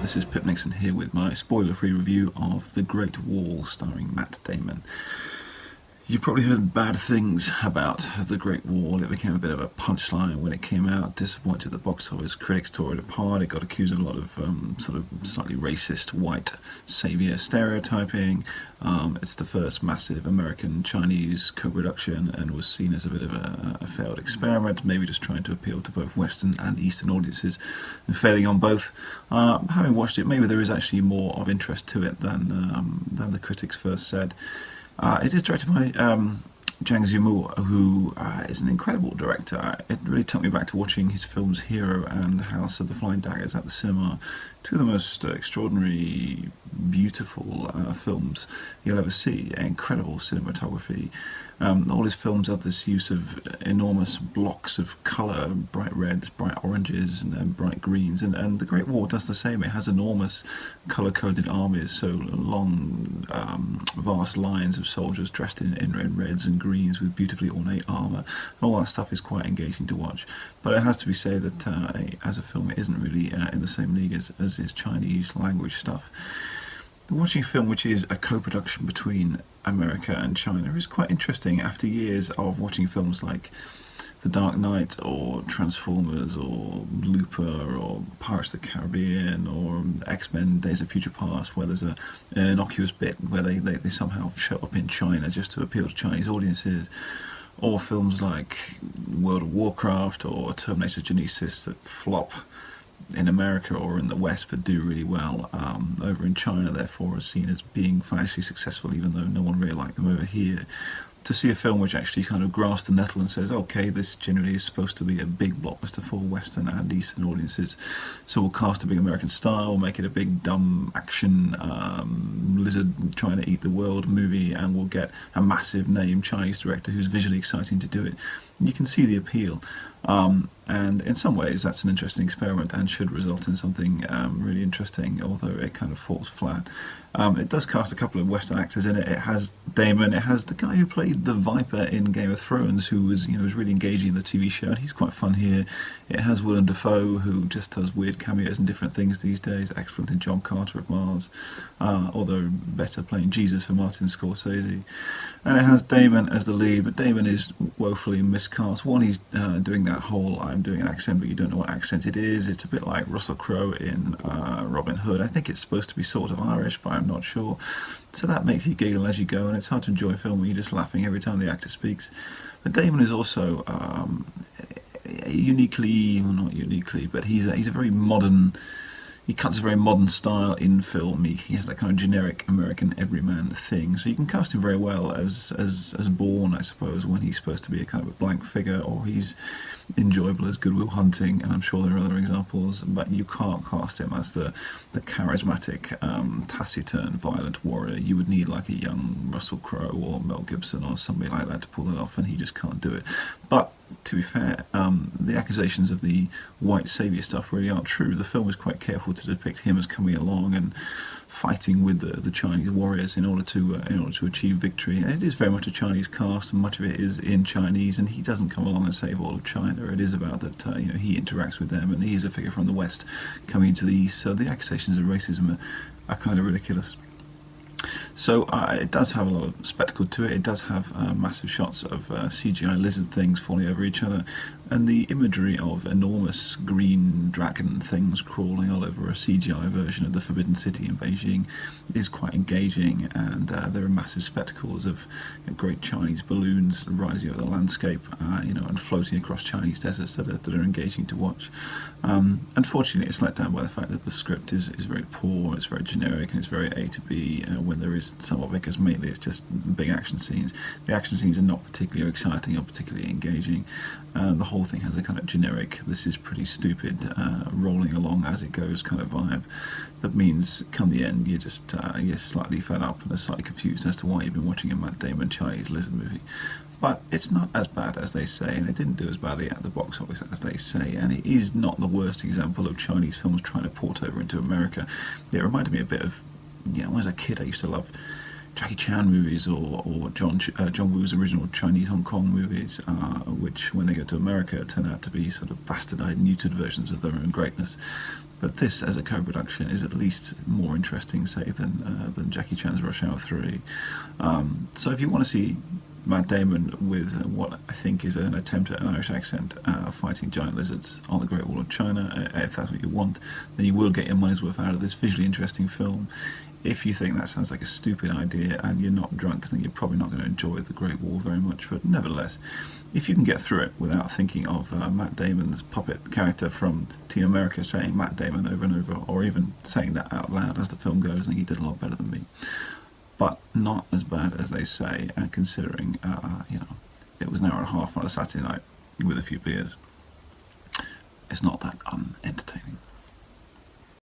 this is Pip Nixon here with my spoiler-free review of The Great Wall starring Matt Damon. You probably heard bad things about The Great Wall. It became a bit of a punchline when it came out, disappointed the box office, critics tore it apart, it got accused of a lot of sort of slightly racist white saviour stereotyping. It's the first massive American-Chinese co-production and was seen as a bit of a failed experiment, maybe just trying to appeal to both Western and Eastern audiences and failing on both. Having watched it, maybe there is actually more of interest to it than the critics first said. It is directed by Zhang, who is an incredible director. It really took me back to watching his films Hero and House of the Flying Daggers at the cinema, two of the most extraordinary, beautiful films you'll ever see. Incredible cinematography. All his films have this use of enormous blocks of colour, bright reds, bright oranges, and bright greens, and The Great Wall does the same. It has enormous colour-coded armies, so long, vast lines of soldiers dressed in reds and greens with beautifully ornate armour. All that stuff is quite engaging to watch, but it has to be said that as a film it isn't really in the same league as his Chinese language stuff. Watching a film which is a co-production between America and China is quite interesting after years of watching films like The Dark Knight or Transformers or Looper or Pirates of the Caribbean or X-Men Days of Future Past, where there's an innocuous bit where they somehow show up in China just to appeal to Chinese audiences, or films like World of Warcraft or Terminator Genesis that flop in America or in the West but do really well over in China, therefore are seen as being financially successful even though no one really liked them over here. To see a film which actually kind of grasps the nettle and says, okay, this generally is supposed to be a big blockbuster for Western and Eastern audiences, so we'll cast a big American style, make it a big dumb action lizard trying to eat the world movie, and we'll get a massive name Chinese director who's visually exciting to do it. You can see the appeal, and in some ways that's an interesting experiment and should result in something really interesting, although it kind of falls flat. It does cast a couple of Western actors in it. It has Damon, it has the guy who played the Viper in Game of Thrones, who was really engaging in the TV show, and he's quite fun here. It has Willem Dafoe, who just does weird cameos and different things these days, excellent in John Carter of Mars, although better playing Jesus for Martin Scorsese. And it has Damon as the lead, but Damon is woefully miscast. One, he's doing that whole I'm doing an accent but you don't know what accent it is. It's a bit like Russell Crowe in Robin Hood. I think it's supposed to be sort of Irish, but I'm not sure. So that makes you giggle as you go, and it's hard to enjoy a film when you're just laughing every time the actor speaks. But Damon is also uniquely, well, not uniquely, but he's a very modern. He cuts a very modern style in film. He has that kind of generic American everyman thing. So you can cast him very well as Bourne, I suppose, when he's supposed to be a kind of a blank figure, or he's enjoyable as Good Will Hunting, and I'm sure there are other examples, but you can't cast him as the charismatic, taciturn, violent warrior. You would need like a young Russell Crowe or Mel Gibson or somebody like that to pull that off, and he just can't do it. But to be fair, the accusations of the white saviour stuff really aren't true. The film is quite careful to depict him as coming along and fighting with the Chinese warriors in order to achieve victory. And it is very much a Chinese cast, and much of it is in Chinese. And he doesn't come along and save all of China. It is about that he interacts with them, and he's a figure from the West coming into the East. So the accusations of racism are kind of ridiculous. So it does have a lot of spectacle to it. It does have massive shots of CGI lizard things falling over each other, and the imagery of enormous green dragon things crawling all over a CGI version of the Forbidden City in Beijing is quite engaging, and there are massive spectacles of great Chinese balloons rising over the landscape, and floating across Chinese deserts that are engaging to watch. Unfortunately, it's let down by the fact that the script is very poor, it's very generic, and it's very A to B, when there is some of it, because mainly it's just big action scenes. The action scenes are not particularly exciting or particularly engaging. The whole thing has a kind of generic, this is pretty stupid, rolling along as it goes kind of vibe. That means come the end you're just you're slightly fed up and slightly confused as to why you've been watching a Matt Damon Chinese lizard movie. But it's not as bad as they say, and it didn't do as badly at the box office as they say, and it is not the worst example of Chinese films trying to port over into America. It reminded me a bit of, when I was a kid I used to love Jackie Chan movies or John Woo's original Chinese Hong Kong movies, which when they go to America turn out to be sort of bastardized, neutered versions of their own greatness. But this, as a co-production, is at least more interesting, say, than Jackie Chan's Rush Hour 3. So if you want to see Matt Damon with what I think is an attempt at an Irish accent fighting giant lizards on the Great Wall of China, if that's what you want, then you will get your money's worth out of this visually interesting film. If you think that sounds like a stupid idea and you're not drunk, then you're probably not going to enjoy the Great Wall very much. But nevertheless, if you can get through it without thinking of Matt Damon's puppet character from Team America saying Matt Damon over and over, or even saying that out loud as the film goes, I think he did a lot better than me. But not as bad as they say, and considering, it was an hour and a half on a Saturday night with a few beers, it's not that unentertaining.